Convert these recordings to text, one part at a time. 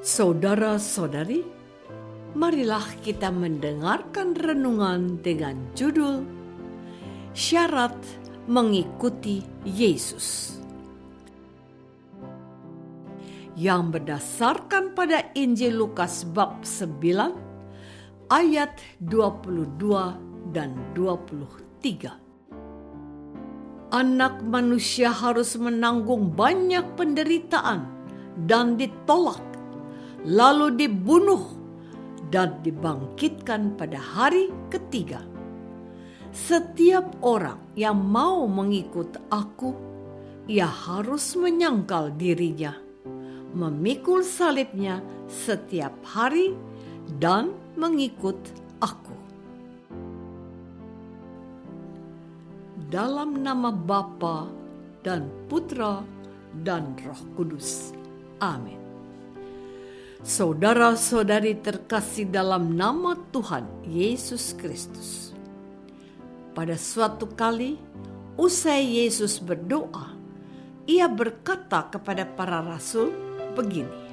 Saudara-saudari, marilah kita mendengarkan renungan dengan judul Syarat Mengikuti Yesus, yang berdasarkan pada Injil Lukas bab 9 ayat 22 dan 23. Anak manusia harus menanggung banyak penderitaan dan ditolak, lalu dibunuh dan dibangkitkan pada hari ketiga. Setiap orang yang mau mengikut aku, ia harus menyangkal dirinya, memikul salibnya setiap hari dan mengikut aku. Dalam nama Bapa dan Putra dan Roh Kudus. Amin. Saudara-saudari terkasih dalam nama Tuhan Yesus Kristus. Pada suatu kali, usai Yesus berdoa, ia berkata kepada para rasul begini,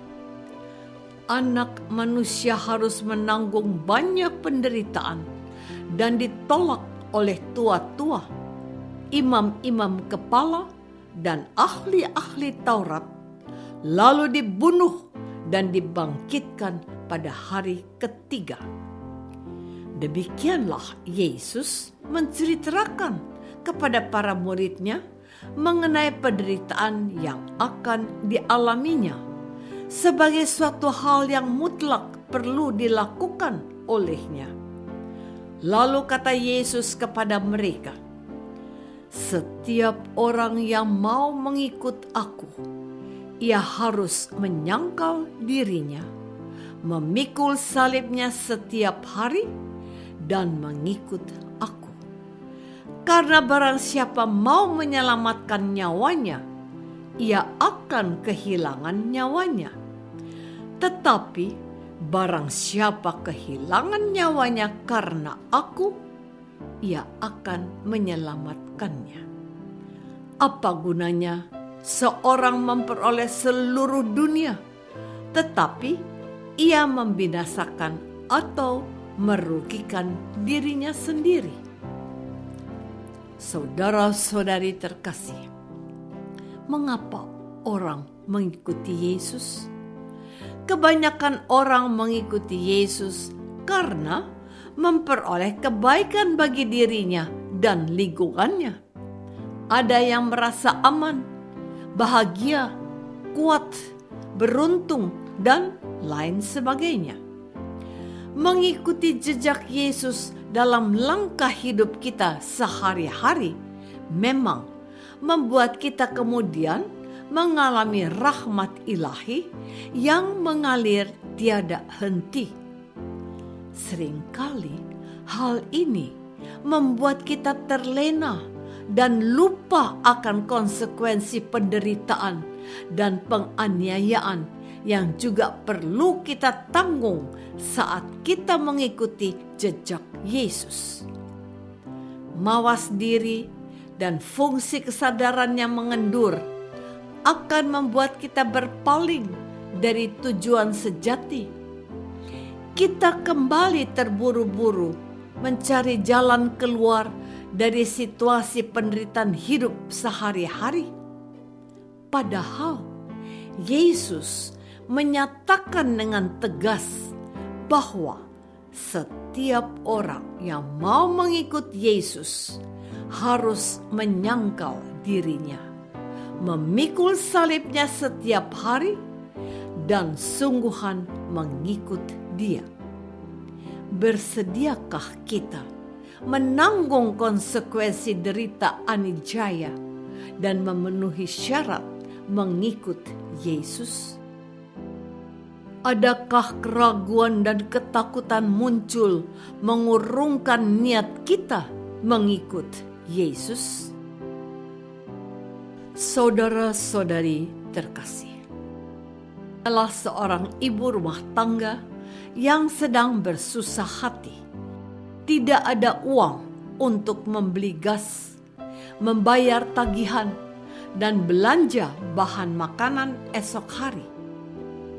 "Anak manusia harus menanggung banyak penderitaan dan ditolak oleh tua-tua, imam-imam kepala, dan ahli-ahli Taurat, lalu dibunuh dan dibangkitkan pada hari ketiga." Demikianlah Yesus menceritakan kepada para muridnya mengenai penderitaan yang akan dialaminya sebagai suatu hal yang mutlak perlu dilakukan olehnya. Lalu kata Yesus kepada mereka, "Setiap orang yang mau mengikut aku, ia harus menyangkal dirinya, memikul salibnya setiap hari, dan mengikut aku. Karena barang siapa mau menyelamatkan nyawanya, ia akan kehilangan nyawanya. Tetapi barang siapa kehilangan nyawanya karena aku, ia akan menyelamatkannya. Apa gunanya seorang memperoleh seluruh dunia, tetapi ia membinasakan atau merugikan dirinya sendiri?" Saudara-saudari terkasih, mengapa orang mengikuti Yesus? Kebanyakan orang mengikuti Yesus karena memperoleh kebaikan bagi dirinya dan lingkungannya. Ada yang merasa aman, bahagia, kuat, beruntung, dan lain sebagainya. Mengikuti jejak Yesus dalam langkah hidup kita sehari-hari memang membuat kita kemudian mengalami rahmat ilahi yang mengalir tiada henti. Seringkali hal ini membuat kita terlena dan lupa akan konsekuensi penderitaan dan penganiayaan yang juga perlu kita tanggung saat kita mengikuti jejak Yesus. Mawas diri dan fungsi kesadaran yang mengendur akan membuat kita berpaling dari tujuan sejati. Kita kembali terburu-buru mencari jalan keluar dari situasi penderitaan hidup sehari-hari. Padahal Yesus menyatakan dengan tegas bahwa setiap orang yang mau mengikut Yesus harus menyangkal dirinya, memikul salibnya setiap hari, dan sungguhan mengikut Dia. Bersediakah kita menanggung konsekuensi derita aniaya dan memenuhi syarat mengikut Yesus? Adakah keraguan dan ketakutan muncul mengurungkan niat kita mengikut Yesus? Saudara-saudari terkasih, adalah seorang ibu rumah tangga yang sedang bersusah hati. Tidak ada uang untuk membeli gas, membayar tagihan, dan belanja bahan makanan esok hari.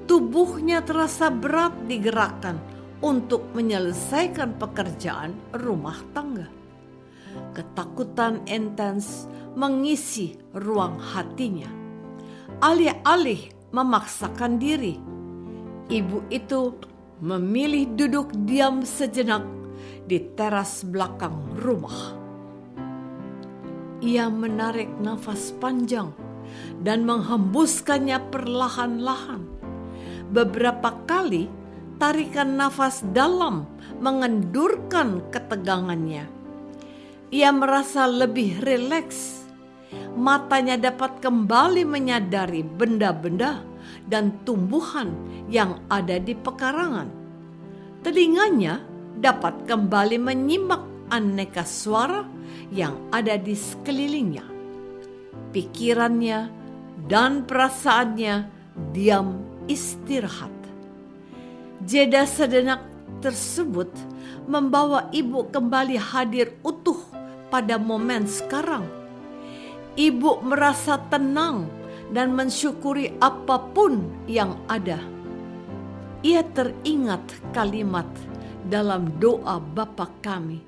tubuhnya terasa berat digerakkan untuk menyelesaikan pekerjaan rumah tangga. Ketakutan intens mengisi ruang hatinya. Alih-alih memaksakan diri, ibu itu memilih duduk diam sejenak di teras belakang rumah. Ia menarik nafas panjang dan menghembuskannya perlahan-lahan. Beberapa kali tarikan nafas dalam mengendurkan ketegangannya. Ia merasa lebih rileks. Matanya dapat kembali menyadari benda-benda dan tumbuhan yang ada di pekarangan. Telinganya dapat kembali menyimak aneka suara yang ada di sekelilingnya. Pikirannya dan perasaannya diam istirahat. Jeda sejenak tersebut membawa ibu kembali hadir utuh pada momen sekarang. Ibu merasa tenang dan mensyukuri apapun yang ada. Ia teringat kalimat dalam doa Bapa kami,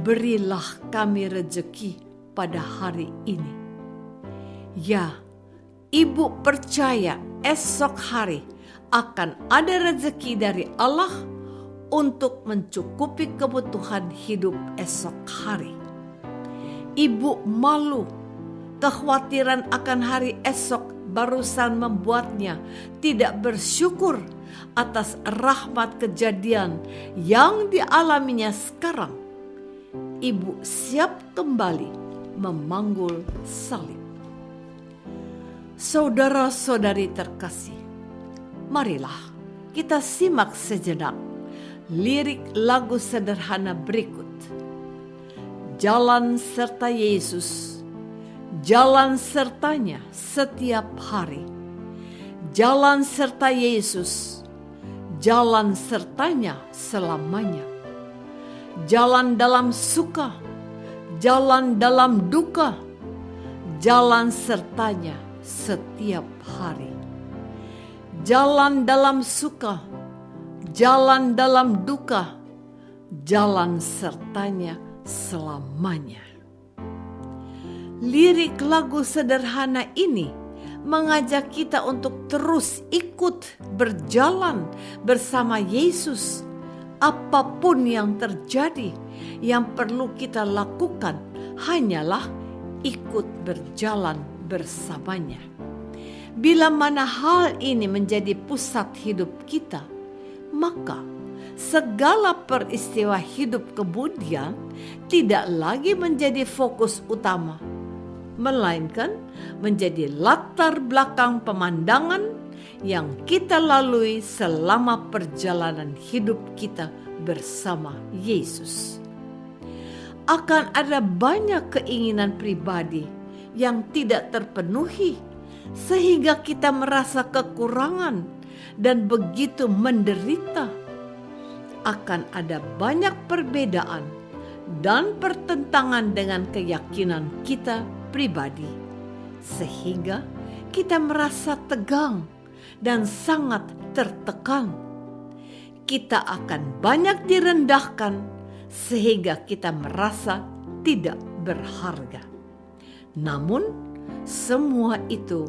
berilah kami rejeki pada hari ini. Ya, ibu percaya esok hari akan ada rezeki dari Allah untuk mencukupi kebutuhan hidup esok hari. Ibu malu, kekhawatiran akan hari esok barusan membuatnya tidak bersyukur atas rahmat kejadian yang dialaminya sekarang. Ibu siap kembali memanggul salib. Saudara-saudari terkasih, marilah kita simak sejenak lirik lagu sederhana berikut. Jalan serta Yesus, jalan sertanya setiap hari. Jalan serta Yesus, jalan sertanya selamanya. Jalan dalam suka, jalan dalam duka, jalan sertanya setiap hari. Jalan dalam suka, jalan dalam duka, jalan sertanya selamanya. Lirik lagu sederhana ini mengajak kita untuk terus ikut berjalan bersama Yesus. Apapun yang terjadi, yang perlu kita lakukan hanyalah ikut berjalan bersamanya. Bila mana hal ini menjadi pusat hidup kita, maka segala peristiwa hidup kemudian tidak lagi menjadi fokus utama, melainkan menjadi latar belakang pemandangan yang kita lalui selama perjalanan hidup kita bersama Yesus. Akan ada banyak keinginan pribadi yang tidak terpenuhi, sehingga kita merasa kekurangan dan begitu menderita. Akan ada banyak perbedaan dan pertentangan dengan keyakinan kita pribadi, sehingga kita merasa tegang dan sangat tertekan. Kita akan banyak direndahkan sehingga kita merasa tidak berharga. Namun semua itu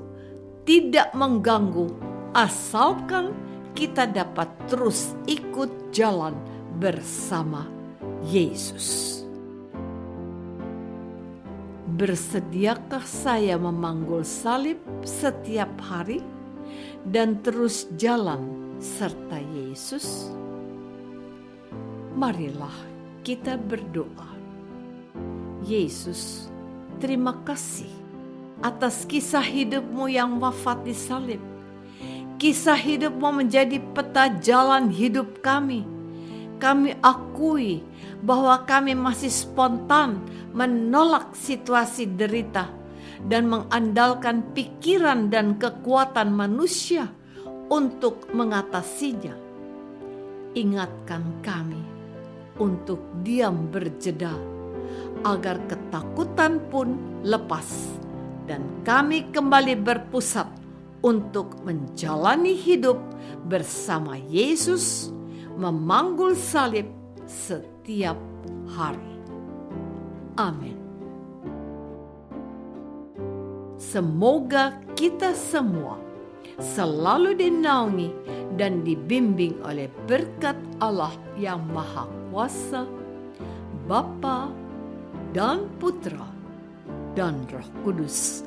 tidak mengganggu asalkan kita dapat terus ikut jalan bersama Yesus. Bersediakah saya memanggul salib setiap hari dan terus jalan serta Yesus? Marilah kita berdoa. Yesus, terima kasih atas kisah hidupmu yang wafat di salib. Kisah hidupmu menjadi peta jalan hidup kami. Kami akui bahwa kami masih spontan menolak situasi derita dan mengandalkan pikiran dan kekuatan manusia untuk mengatasinya. Ingatkan kami untuk diam berjeda, agar ketakutan pun lepas dan kami kembali berpusat untuk menjalani hidup bersama Yesus, memanggul salib setiap hari. Amin. Semoga kita semua selalu dinaungi dan dibimbing oleh berkat Allah yang Maha Kuasa, Bapa dan Putra dan Roh Kudus.